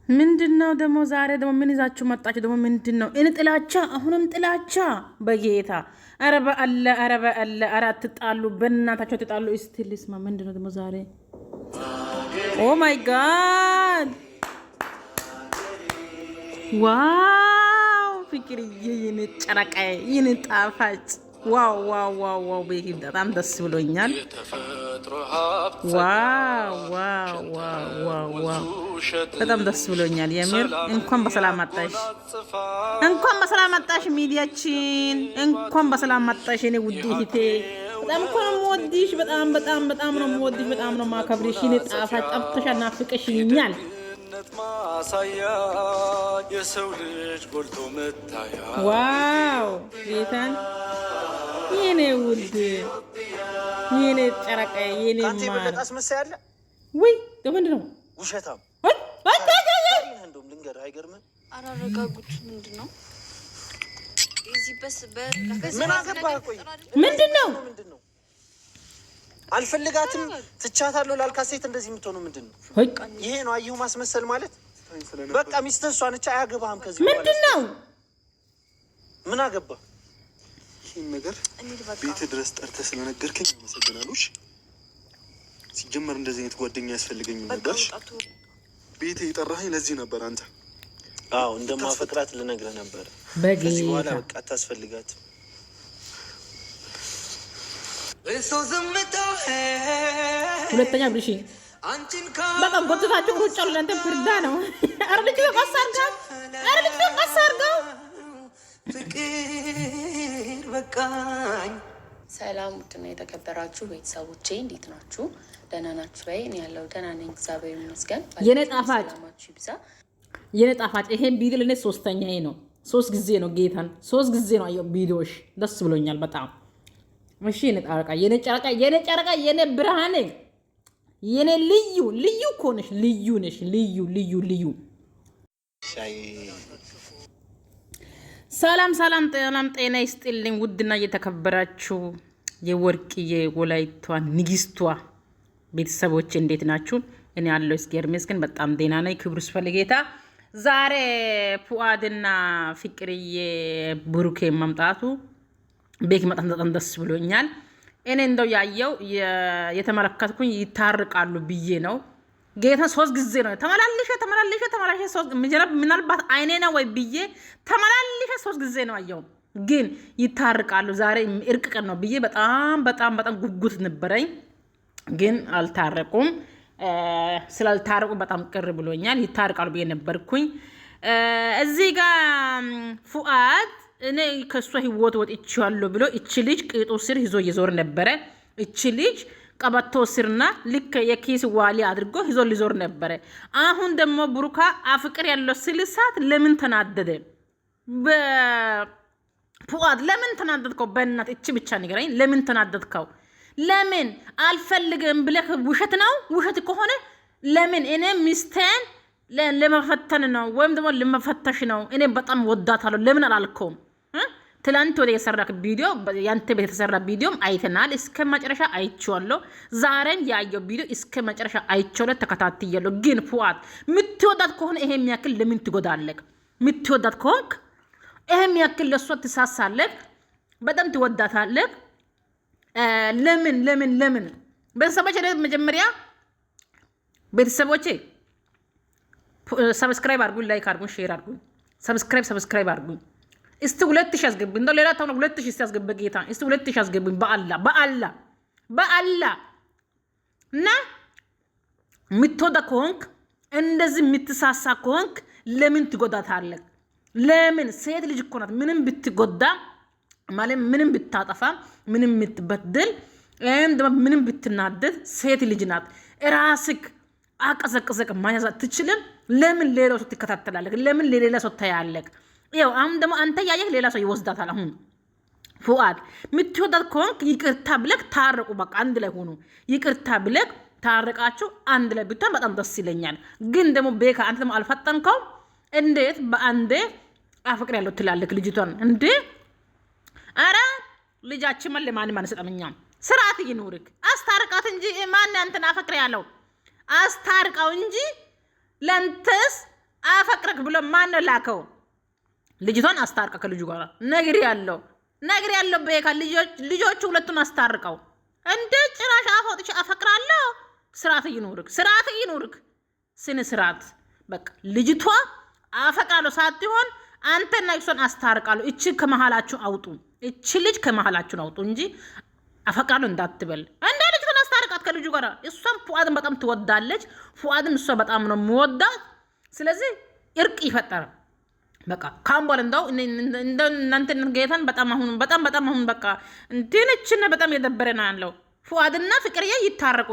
ምንድነው ደግሞ ዛሬ ደግሞ ምን ይዛችሁ መጣችሁ? ደግሞ ምንድነው? እኔ ጥላቻ አሁንም ጥላቻ በጌታ አረበ አለ አትጣሉ፣ በእናታችሁ ትጣሉ። እስቲ ልስማ። ምንድነው ደግሞ ዛሬ? ኦ ማይ ጋድ ዋው! ፍቅርዬ የኔ ጨረቃ የኔ ጣፋጭ ዋው ዋው ዋው ዋው! በጣም ደስ ብሎኛል። ዋው ዋው ዋው ዋው! በጣም ደስ ብሎኛል የምር። እንኳን በሰላም መጣሽ፣ እንኳን በሰላም መጣሽ ሚዲያችን፣ እንኳን በሰላም መጣሽ የኔ ውድ እህቴ። በጣም እኮ ነው የምወድሽ፣ በጣም በጣም በጣም ነው የምወድሽ፣ በጣም ነው የማከብርሽ የኔ ጣፋጭ። ጠፍተሻል፣ ናፍቀሽኛል። ማሳያ የሰው ልጅ ጎልቶ መታያ ዋው! ጌታን የኔ ውድ የኔ ጨረቃ የኔ ማር አስመሳያለ ወይ ምንድን ነው? ውሸታም እንደውም ልንገርህ፣ አይገርምም? አራረጋጉት ምንድን ነው? ምን አገባህ? ቆይ ምንድን ነው? አልፈልጋትም ትቻታለሁ ላልካት ሴት እንደዚህ የምትሆነው ምንድን ነው? ይሄ ነው አየሁ ማስመሰል ማለት። በቃ ሚስትህ እሷ ነች፣ አያገባህም። ከዚህ ምንድን ነው? ምን አገባህ? ይህን ነገር ቤት ድረስ ጠርተህ ስለነገርከኝ አመሰግናለሁ። ሲጀመር እንደዚህ አይነት ጓደኛ ያስፈልገኝ ነበር። ቤት የጠራኸኝ ለዚህ ነበር። አንተ አዎ እንደማፈቅራት ልነግርህ ነበር። ከዚህ በኋላ በቃ አታስፈልጋትም። ሁለተኛ ብልሽ በጣም ጎትታችሁ ሩጫ ለእንተ ፍርዳ ነው። አርልጅ በማሳርጋው አርልጅ በማሳርጋው ፍቅር በቃኝ። ሰላም ውድና የተከበራችሁ ቤተሰቦቼ እንዴት ናችሁ? ደህና ናችሁ ወይ? እኔ ያለው ደህና ነኝ፣ እግዚአብሔር ይመስገን። የኔ ጣፋጭ የኔ ጣፋጭ ይሄን ቪዲዮ ለኔ ሶስተኛዬ ነው። 3 ጊዜ ነው ጌታን 3 ጊዜ ነው አየው ቪዲዮሽ። ደስ ብሎኛል በጣም። እሺ የኔ ጣረቃ የኔ ጨረቃ የኔ ጨረቃ የኔ ብርሃኔ የኔ ልዩ ልዩ ኮነሽ ልዩ ነሽ ልዩ ልዩ ልዩ። ሰላም ሰላም ሰላም ጤና ይስጥልኝ ውድና እየተከበራችሁ የወርቅዬ ወላይቷ ንግስቷ ቤተሰቦች እንዴት ናችሁ? እኔ ያለው እስኪር መስገን በጣም ደህና ነኝ። ክብሩ ይስፋ ለጌታ። ዛሬ ፉአድና ፍቅርዬ ብሩኬ መምጣቱ ቤክ በጣም ደስ ብሎኛል። እኔ እንደው ያየው የተመለከትኩኝ ይታርቃሉ ብዬ ነው። ጌታ 3 ጊዜ ነው ተመላልሽ 3 ምናልባት አይኔ ነው ወይ ብዬ ተመላልሽ 3 ጊዜ ነው አየው። ግን ይታርቃሉ ዛሬ እርቅ ቀን ነው ብዬ በጣም በጣም በጣም ጉጉት ነበረኝ። ግን አልታረቁም። ስላልታረቁ በጣም ቅር ብሎኛል። ይታርቃሉ ብዬ ነበርኩኝ። እዚህ ጋር ፉአድ እኔ ከሷ ህይወት ወጥቻለሁ ብሎ እቺ ልጅ ቅጡ ስር ይዞ እየዞር ነበረ። እቺ ልጅ ቀበቶ ስርና ልክ የኪስ ዋሊ አድርጎ ይዞ ሊዞር ነበረ። አሁን ደግሞ ብሩካ አፍቅር ያለው ስልሳት ለምን ተናደደ? ፉአድ ለምን ተናደድከው? በእናት እቺ ብቻ ንገረኝ። ለምን ተናደድከው? ለምን አልፈልግም ብለህ ውሸት ነው? ውሸት ከሆነ ለምን እኔ ሚስቴን ለመፈተን ነው ወይም ደግሞ ለመፈተሽ ነው እኔ በጣም ወዳታለሁ ለምን አላልከውም? ትላንት ወደ የሰራክ ቪዲዮ ያንተ ቤት የተሰራ ቪዲዮም አይተናል። እስከ መጨረሻ አይቼዋለሁ። ዛሬም ያየው ቪዲዮ እስከ መጨረሻ አይቼዋለሁ፣ ተከታትያለሁ። ግን ፉአድ ምትወዳት ከሆነ ይሄ የሚያክል ለምን ትጎዳለህ? ምትወዳት ከሆንክ ይሄ የሚያክል ለሷ ትሳሳለህ፣ በጣም ትወዳታለህ። ለምን ቤተሰቦቼ መጀመሪያ ቤተሰቦቼ ሰብስክራይብ አድርጉኝ፣ ላይክ አድርጉኝ፣ ሼር አድርጉኝ። ሰብስክራይብ አድርጉኝ። እስቲ 2000 አስገቡኝ። እንደው ሌላ ታው 2000 እስቲ አስገበ ጌታ እስቲ 2000 አስገቡኝ። በአላ እና ምትወዳ ከሆንክ እንደዚህ ምትሳሳ ከሆንክ ለምን ትጎዳታለህ? ለምን? ሴት ልጅ እኮ ናት። ምንም ብትጎዳ ማለት ምንም ብታጠፋ ምንም ምትበደል ምንም ብትናደድ ሴት ልጅ ናት። ራስክ አቀዘቅዘቅ ማያዝ አትችልም። ለምን ሌላ ሰው ትከታተላለህ? ለምን ሌላ ሰው ታያለህ? ያው አሁን ደግሞ አንተ ያየህ ሌላ ሰው ይወስዳታል። አሁን ፉአድ ምትወዳት ከሆንክ ይቅርታ ብለህ ታረቁ። በቃ አንድ ላይ ሆኑ። ይቅርታ ብለህ ታረቃችሁ አንድ ላይ ብትሆን በጣም ደስ ይለኛል። ግን ደግሞ ቤካ አንተ ደግሞ አልፈጠንከው። እንዴት በአንዴ አፍቅር ያለው ትላለህ ልጅቷን እንዴ? አረ ልጃችን ማን ለማን አንሰጠምኛም። ስርዓት ይኑርክ። አስታርቃት እንጂ ማን አንተን አፈቅር ያለው? አስታርቃው እንጂ ለንተስ አፈቅረክ ብሎ ማን ነው ላከው? ልጅቷን አስታርቀ ከልጁ ጋር ነግር ያለው በካ ልጆቹ ሁለቱን አስታርቀው። እንደ ጭራሽ አፎጥሽ አፈቅራለሁ። ስርዓት ይኑርክ ስነ ስርዓት። በቃ ልጅቷ አፈቅራለሁ ሳትሆን አንተና እሷን አስታርቃለሁ። እቺ ከመሃላችሁ አውጡ። እቺ ልጅ ከመሃላችሁ አውጡ እንጂ አፈቅራለሁ እንዳትበል። እንደ ልጅቷን አስታርቃት ከልጁ ጋር። እሷም ፉአድን በጣም ትወዳለች። ፉአድን እሷ በጣም ነው የሚወዳት። ስለዚህ እርቅ ይፈጠራል። በቃ ካምቦል እንደው እናንተ ጌታን በጣም አሁን በቃ እንትነችነ በጣም የደበረና ያለው ፉአድና ፍቅርዬ ይታረቁ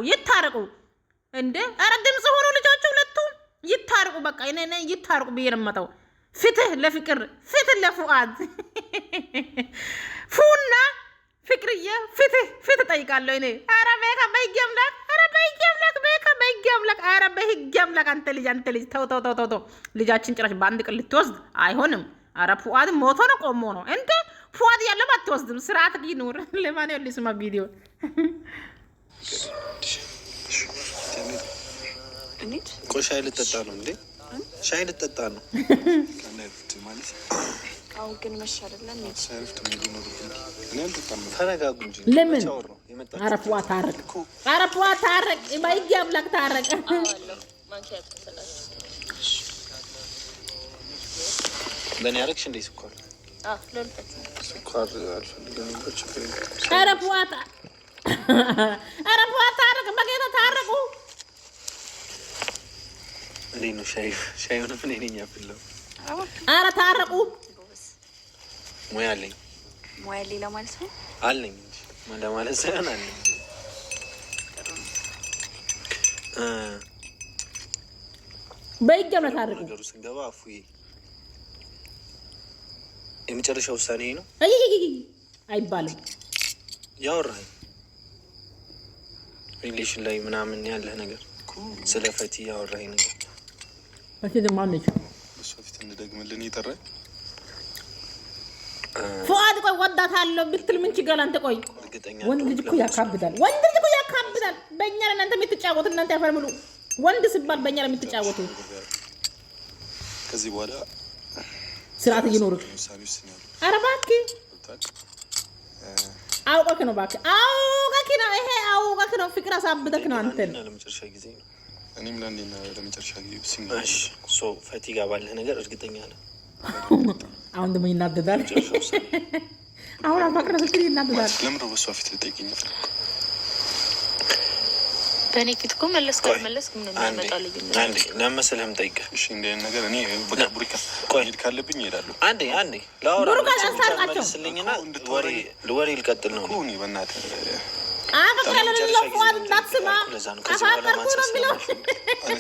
እንዴ! ኧረ ድምጽ ሆኖ ልጆቹ ሁለቱም ይታረቁ። በቃ እኔ ይታረቁ ብዬ ነው የምመጣው። ፍትህ ለፍቅር፣ ፍትህ ለፉአድ። ፉና ፍቅርዬ ፍትህ ጠይቃለሁ እኔ። ኧረ በቃ በህግ አምላክ፣ ኧረ በህግ አምላክ፣ በቃ በህግ አምላክ፣ ኧረ በህግ አምላክ። አንተ ልጅ ተው። ልጃችን ጭራሽ በአንድ ቀን ልትወስድ አይሆንም። ኧረ ፉአድ ሞቶ ነው ቆሞ ነው እንዴ? ፉአድ ያለው አትወስድም። ስርዓት ይኑር። ለማንኛውም ልስማ ቪዲዮ ሻይ ልጠጣ ነው እንዴ? ሻይ ልጠጣ ነው ማለት አው ግን መሻለለን ተረጋጉ እንጂ ለምን አረፍዋ ታረቅ በህግ አምላክ ታረቅ። ለኔ ያረክሽ እንዴ? ስኳር አልፈልግም። አረፍዋ ታረቅ በጌታ ታረቁ። እንዴ ነው ሻይ ሆነ ምን ነኝ ያፈለው? ኧረ ታረቁ። ሙያ አለኝ ለማለት ነው አለኝ እንጂ ለማለት ሳይሆን አለኝ። በይገም ታረቁ። ነገሩ ስንገባ አፉዬ የመጨረሻ ውሳኔ ነው አይባልም። ያወራኝ ሪሌሽን ላይ ምናምን ያለህ ነገር ስለ ፈቲ ያወራኝ ነገር ፈቲ ደማነች እሱ ፊት እንደደግመልን ይጠራኝ ፉአድ ቆይ ወዳታለሁ ብትል ምን ችግር አንተ? ቆይ ወንድ ልጅ እኮ ያካብዳል። በእኛ እናንተ የምትጫወቱ እናንተ ያፈርሙሉ። ወንድ ሲባል በእኛ የምትጫወቱ ከዚህ በኋላ ስርዓት ይኖርክ። ኧረ እባክህ አውቀክ ነው እባክህ አውቀክ ነው። ፍቅር አሳብደክ ነው አንተን። ለመጨረሻ ጊዜ ነው እኔም ለመጨረሻ ጊዜ እሺ ሶ ፈቲ ጋር ባለህ ነገር እርግጠኛ ነህ? አሁን ደግሞ ይናደዳል። አሁን አፋቅረ ስትል ይናደዳል። ለምን ነው በሷ ፊት ልጠይቅኝ? በእኔ ፊት እኮ መለስክ ምን እንደሚያመጣልኝ አንዴ ለመሰለህም ጠይቀህ እሺ። እንደ ነገር እኔ በቃ ቡሪካ ሄድ ካለብኝ እሄዳለሁ። አንዴ ላውራ መልስልኝና ወሬ ልቀጥል ነው እኔ በእናትህ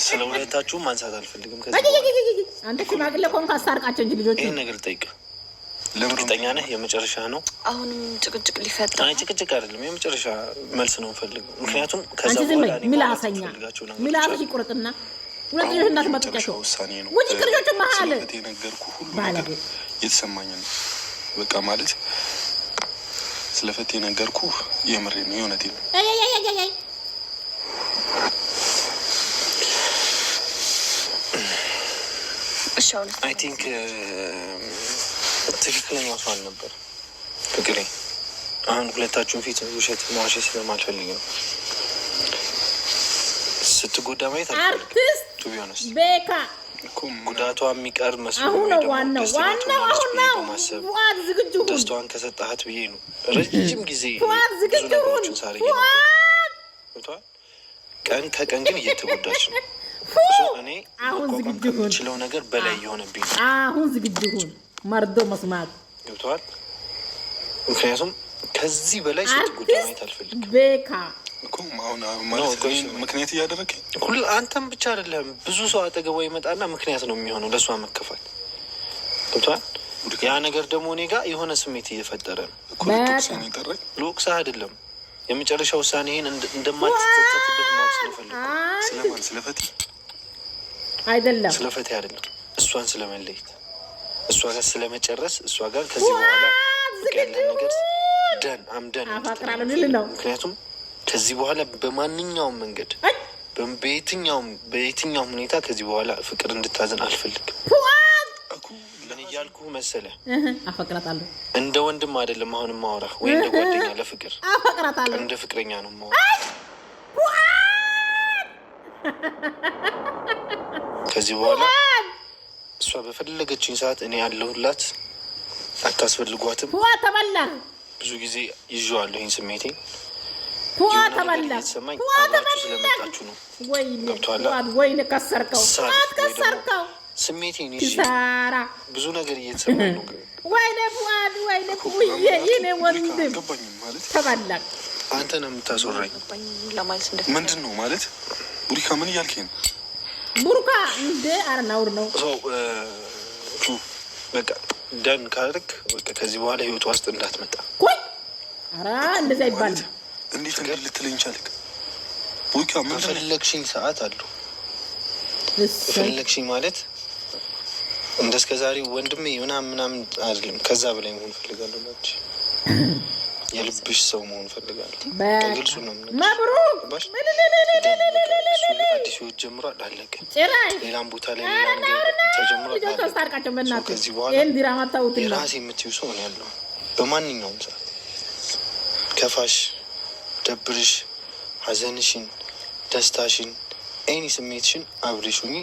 ስለ ሁለታችሁ ማንሳት አልፈልግም። አንተ ሽማግሌ ኮንክ አስታርቃቸው እንጂ ልጆች ይሄን ነገር ልጠይቅህ። እርግጠኛ ነህ የመጨረሻ ነው? አሁንም ጭቅጭቅ ሊፈጠር? አይ ጭቅጭቅ አይደለም፣ የመጨረሻ መልስ ነው የምፈልገው። ምክንያቱም ከዛ በኋላ ምላስሽ ይቆርጥና ሁለት ልጆች እንዳትመጡጫቸው ውጭ ልጆች መሀል ነገርኩህ ሁሉ የተሰማኝ ነው። በቃ ማለት ስለፈቴ ነገርኩህ። የምሬ ነው፣ የእውነቴ ነው። አይ ቲንክ ትክክለኛ ሰው አልነበር ፍቅሬ። አሁን ሁለታችሁን ፊት ውሸት መዋሸት ስለማልፈልግ ነው። ስትጎዳ ማየት አልፈልግም። ቤካ ጉዳቷ የሚቀር መስሎ ደስታዋን ከሰጣሃት ብዬ ነው ረጅም ጊዜ ብዙ ነገሮችን ሳር ቀን ከቀን ግን እየተጎዳች ነው። እኔ ችለው ነገር በላይ የሆነብኝ ነው። አሁን ዝግጁ ሁን መርዶ መስማት ገብተዋል። ምክንያቱም ከዚህ በላይ ስትጎዳ ማየት አልፈልግም። ቤካ ምክንያት እያደረግ ሁሉ አንተም ብቻ አይደለም፣ ብዙ ሰው አጠገቧ ይመጣና ምክንያት ነው የሚሆነው ለእሷ መከፋት። ገብቶሃል? ያ ነገር ደግሞ እኔ ጋር የሆነ ስሜት እየፈጠረ ነው። ልወቅስህ አይደለም፣ የመጨረሻ ውሳኔ ይሄን እንደማትጸጸትበት ማወቅ ስለፈልግ። ስለፈቲ አይደለም፣ ስለፈቲ አይደለም፣ እሷን ስለመለየት፣ እሷ ጋር ስለመጨረስ፣ እሷ ጋር ከዚህ በኋላ ያለ ነገር ደን አምደን። ምክንያቱም ከዚህ በኋላ በማንኛውም መንገድ በየትኛውም ሁኔታ ከዚህ በኋላ ፍቅር እንድታዘን አልፈልግም። ምን እያልኩ መሰለህ? አፈቅራታለሁ እንደ ወንድም አይደለም አሁንም ማውራ ወይ እንደ ጓደኛ ለፍቅር አፈቅራታለሁ እንደ ፍቅረኛ ነው ማውራ። ከዚህ በኋላ እሷ በፈለገችኝ ሰዓት እኔ ያለሁላት፣ አታስፈልጓትም። ተበላ ብዙ ጊዜ ይዤዋለሁ ይህን ስሜቴ ተበላ ሰማኝ አብራችሁ ስለመጣችሁ ነው። ወይኔ ከሰርከው ስሜቴን ይዤ ብዙ ነገር እየተሰማኝ ነው። ወይኔ ፉአድ ወይኔ ፉዬ የኔ ወንድም ተበላ። አንተ ነው የምታስወራኝ። ምንድን ነው ማለት? ቡሪካ ምን እያልከኝ ነው? ቡሩካ እንደ አርናውር ነው በቃ ደን ካርክ በቃ ከዚህ በኋላ ህይወት ውስጥ እንዳትመጣ። ቆይ አራ እንደዛ ይባል እንዴት ነገር ልትለኝ ቻልክ? ቡሪካ ምን ፈለግሽኝ ሰዓት አለው። ፈለግሽኝ ማለት እንደስከ ዛሬ ወንድሜ ምናምን አይደለም። ከዛ በላይ መሆን ፈልጋለሁ። ማለት የልብሽ ሰው መሆን ፈልጋለሁ። በግልጹ ነው። መብሩክ አዲስ ህይወት ጀምሯል። አለቀ። ሌላም ቦታ ላይ ሌላ ነገር ተጀምሯል። ከዚህ በኋላ የራሴ የምትይው ሰው ነው ያለው። በማንኛውም ሰዓት ከፋሽ፣ ደብርሽ፣ ሀዘንሽን፣ ደስታሽን፣ ኤኒ ስሜትሽን አብሬሽ ሁኚ።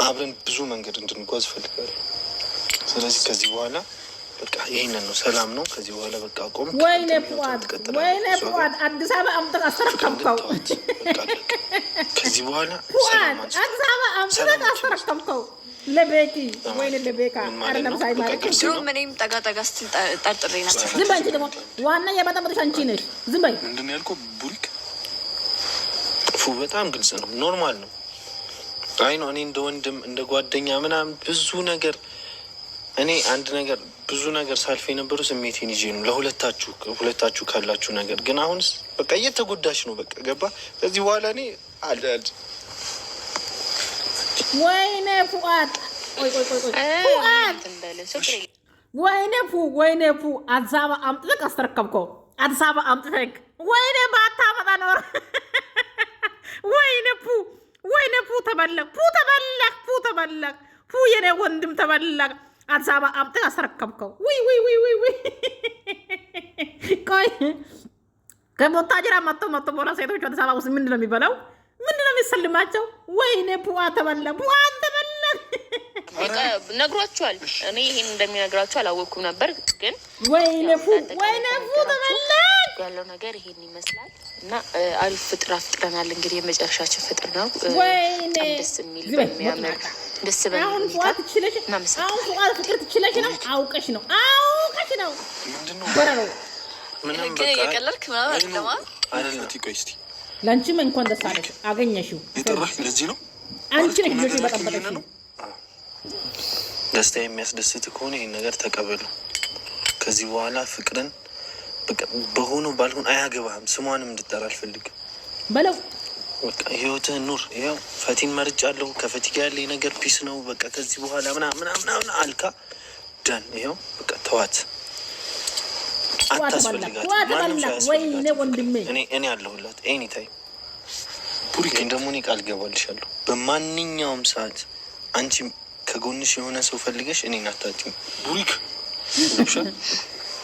አብረን ብዙ መንገድ እንድንጓዝ ፈልጋለሁ። ስለዚህ ከዚህ በኋላ በቃ ይሄንን ነው፣ ሰላም ነው። ከዚህ በኋላ በቃ ቆም። ወይኔ ፉአድ አዲስ አበባ አምጥተህ አስተረከብከው። ከዚህ በኋላ ፉአድ አዲስ አበባ አምጥተህ አስተረከብከው ለቤኪ። ወይኔ ለቤካ አይደለም ሳይማርክ ምንም ጠጋ ስትል ጠርጥሬ ነበር። ዝም በይ ደግሞ ዋና የበጠበጥሽ አንቺ ነሽ። ዝም በይ። ምንድን ነው ያልከው ቡሪክ? በጣም ግልጽ ነው፣ ኖርማል ነው። አይ ነው እኔ እንደ ወንድም እንደ ጓደኛ ምናምን ብዙ ነገር እኔ አንድ ነገር ብዙ ነገር ሳልፍ የነበሩ ስሜቴን ይዤ ነው ለሁለታችሁ ካላችሁ ነገር። ግን አሁንስ በቃ እየተጎዳሽ ነው። በቃ ገባ። ከዚህ በኋላ እኔ አልዳድ ወይኔ ፉአድ ወይኔ ፉ አዲስ አበባ አምጥተህ አስተረከብከው። አዲስ አበባ አምጥተህ ወይኔ ባታመጣ ኖር ወይኔ ፉ ተበላክ ፉ የኔ ወንድም ተበላክ። አዲስ አበባ አምጥተህ አስተረከብከው። ቆይ ከቦታጅራ መጥቶ በኋላ ሴቶቹ አዲስ አበባ ውስጥ ምንድን ነው የሚበላው? ምንድን ነው የሚሰልማቸው? ወይኔ ፉአ ተበላ። ነግሯቸዋል። እኔ ይሄን እንደሚነግራቸው አላወቅኩም ነበር። ግን ወይኔ ፉ ተበላ ያለው ነገር ይሄን ይመስላል። እና አሪፍ ፍጥር አፍጥረናል። እንግዲህ የመጨረሻችን ፍጥር ነው። ወይኔ ደስ የሚል በሚያምር ደስ በሚል አሁን ፉአድ ትችለሽ ነው። ፍቅር ትችለሽ ነው። አውቀሽ ነው ምንድን ነው ወራው ምንም በቃ የቀለልክ ምናምን አይደለም። ቆይ እስቲ ለአንቺም እንኳን ደስ አለሽ አገኘሽው። የጠራሽ ለዚህ ነው። አንቺ ነሽ ልጅ በጠበጠሽ ነው። ደስታ የሚያስደስት ከሆነ ይሄን ነገር ተቀበሉ። ከዚህ በኋላ ፍቅርን በቃ በሆኑ ባልሆን አያገባህም። ስሟንም እንድጠራ አልፈልግም በለው። በቃ ህይወትህን ኑር። ይኸው ፈቲን መርጫለሁ። ከፈቲ ጋር ያለኝ ነገር ፒስ ነው። በቃ ከዚህ በኋላ ምናምን አልካ ደን ይኸው በቃ ተዋት። አታስፈልጋትም። ማንም ሰው ያስፈልጋት። እኔ አለሁላት ኤኒ ታይም። ቡሪኬን ደግሞ እኔ ቃል ገባልሻለሁ በማንኛውም ሰዓት አንቺ ከጎንሽ የሆነ ሰው ፈልገሽ እኔን አታጭም። ቡሪክ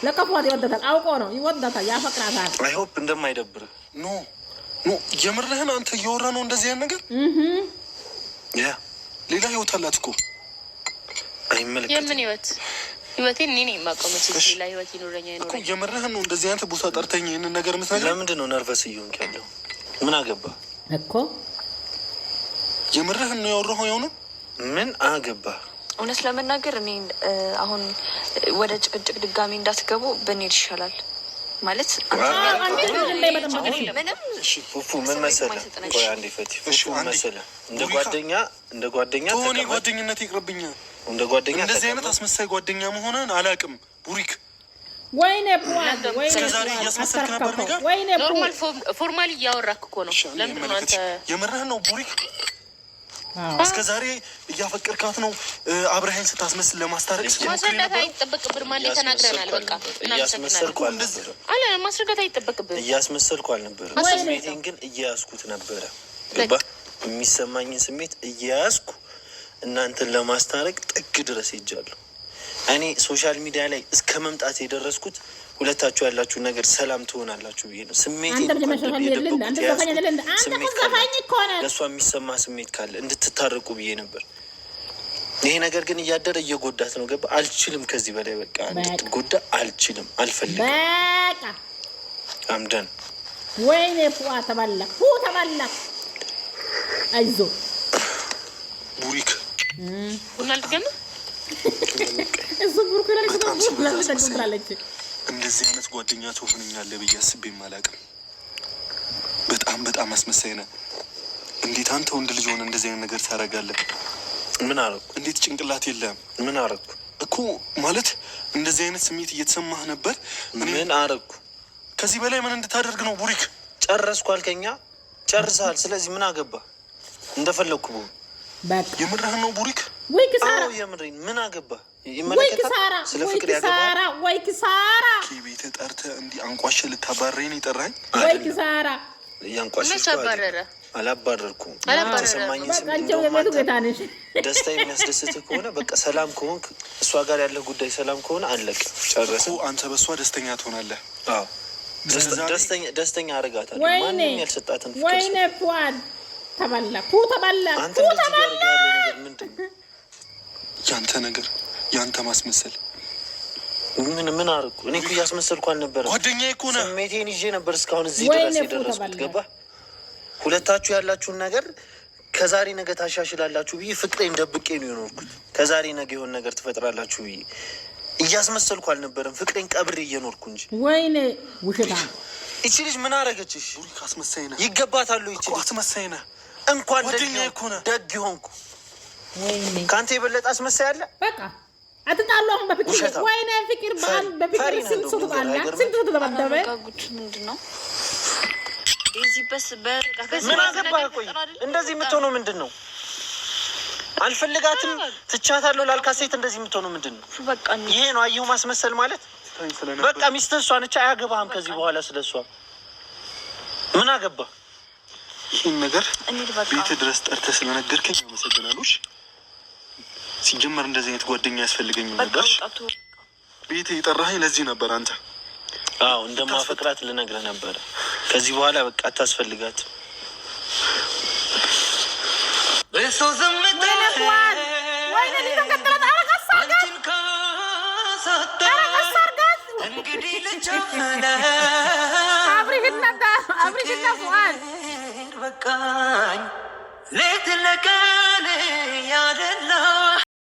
ለቀፏት ይወዳታል። አውቆ ነው ይወዳታል፣ ያፈቅራታል። አይ ሆፕ እንደማይደብር ኖ የምርህን አንተ እያወራ ነው እንደዚህ ያን ነገር ያ ሌላ ህይወት አላት እኮ አይመለከትም። የምን ህይወቴን እኔ ነኝ የማውቀው። መቼስ ሌላ ህይወት ይኖረኛ እኮ የምርህን ነው እንደዚህ አይነት ቦታ ጠርተኝ ይህንን ነገር የምትነግረኝ? ለምንድን ነው ነርቨስ እየሆንክ ያለው? ምን አገባ እኮ የምርህን ነው ያወራኸው? የሆነ ምን አገባ? እውነት ለመናገር እኔ አሁን ወደ ጭቅጭቅ ድጋሚ እንዳትገቡ ብንሄድ ይሻላል። ማለት ምን መሰለህ፣ ቆይ አንዴ ፈቲ፣ ምን መሰለህ፣ እንደ ጓደኛ ሆኔ ጓደኝነት ይቅርብኛል። እንደ ጓደኛ እንደዚህ አይነት አስመሳይ ጓደኛ መሆንን አላውቅም ቡሪክ። ወይኔ እስከዛሬ እያስመሰልክ ነበር ነገር ኖርማል ፎርማሊ እያወራክ እኮ ነው። ለምንድን ነው አንተ የምርህን ነው ቡሪክ? እስከዛሬ እያፈቀርካት ነው አብረሃኝ ስታስመስል ለማስታረቅ ማስረዳት አይጠበቅብህም። ማን ተናግረናል። በቃ እያስመሰልኩ አለ ማስረዳት አይጠበቅብህም። እያስመሰልኩ አልነበረም። ስሜቴን ግን እያያዝኩት ነበረ። የሚሰማኝን ስሜት እያያዝኩ እናንተን ለማስታረቅ ጥግ ድረስ ሄጃለሁ። እኔ ሶሻል ሚዲያ ላይ እስከ መምጣት የደረስኩት ሁለታችሁ ያላችሁ ነገር ሰላም ትሆናላችሁ ብዬ ነው። ስሜት ለእሷ የሚሰማ ስሜት ካለ እንድትታረቁ ብዬ ነበር። ይሄ ነገር ግን እያደረ እየጎዳት ነው። ገባ? አልችልም ከዚህ በላይ በቃ እንድትጎዳ አልችልም፣ አልፈልግም። አምደን ወይኔ ፉአ ተባላ አይዞ ቡሪክ ሆናል ግን እሱ ቡሪክ ላይ እንደዚህ አይነት ጓደኛ ትሆነኛለህ ብዬ አስቤም አላውቅም። በጣም አስመሳይ ነህ። እንዴት አንተ ወንድ ልጅ ሆነ እንደዚህ አይነት ነገር ታደርጋለህ? ምን አደረኩ? እንዴት ጭንቅላት የለህም? ምን አደረኩ እኮ ማለት እንደዚህ አይነት ስሜት እየተሰማህ ነበር። ምን አደረኩ? ከዚህ በላይ ምን እንድታደርግ ነው ቡሪክ? ጨረስኩ አልከኛ፣ ጨርሰሃል። ስለዚህ ምን አገባ? እንደፈለግኩ በቃ የምርህን ነው ቡሪክ? ወይ ክሳራ የምሬን ምን አገባ? ወይ ክሳራ ስለ ፍቅር ያገባ ወይ ክሳራ ከቤት ጠርተህ እንዲህ አንቋሸ ልታባረኝ ነው የጠራኸኝ? ወይ ክሳራ ያንቋሸሽ አላባረርኩም። ተሰማኝ ደስታ የሚያስደስት ከሆነ በቃ ሰላም ከሆንክ እሷ ጋር ያለ ጉዳይ ሰላም ከሆነ አለቀ፣ ጨረሰ። አንተ በእሷ ደስተኛ ትሆናለህ። አዎ ደስተኛ አረጋታለሁ። ማንም ያልሰጣትን ፍቅር ወይኔ ፉአድ ተባላ አንተ እንደዚህ ያደርግ ያለው ነገር ምንድን ነው? ያንተ ነገር ያንተ ማስመሰል ምን አደረኩ? እኔ እኮ እያስመሰልኩ አልነበረም። ጓደኛዬ እኮ ነህ። ስሜቴን ይዤ ነበር እስካሁን እዚህ ድረስ የደረስኩት። ገባህ? ሁለታችሁ ያላችሁን ነገር ከዛሬ ነገ ታሻሽላላችሁ ብዬ ፍቅሬን ደብቄ ነው የኖርኩት። ከዛሬ ነገ የሆነ ነገር ትፈጥራላችሁ ብዬ እያስመሰልኩ አልነበረም። ፍቅሬን ቀብሬ እየኖርኩ እንጂ። ወይኔ ውሸታ! ይቺ ልጅ ምን አደረገችሽ? አስመሳይ ነህ። ይገባታሉ። ይቺ ልጅ አስመሳይ ነህ። እንኳን ደግ ሆንኩ። ከአንተ የበለጠ አስመሳይ አለ? በቃ አትጣሉ። አሁን በፍቅር ወይኔ ፍቅር በፍቅር ስንት ሰው ተጣላ፣ ስንት ሰው ተደበደበ። ምንድን ነው እዚህ በስ ምን አገባህ? ቆይ እንደዚህ የምትሆነው ምንድን ነው? አልፈልጋትም ትቻታለሁ ላልካት ሴት እንደዚህ የምትሆነው ምንድን ነው? በቃ ይሄ ነው አየሁ ማስመሰል ማለት። በቃ ሚስትህ እሷ ነች። አያገባህም ከዚህ በኋላ ስለሷ ምን አገባህ? ይህን ነገር ቤት ድረስ ጠርተህ ስለነገርከኝ አመሰግናለሁ። ሲጀመር እንደዚህ አይነት ጓደኛ ያስፈልገኝም ነበር። ቤት የጠራኸኝ ለዚህ ነበር አንተ። አዎ እንደማፈቅራት ልነግርህ ነበረ። ከዚህ በኋላ በቃ አታስፈልጋትም። በቃኝ ሌት ለቀን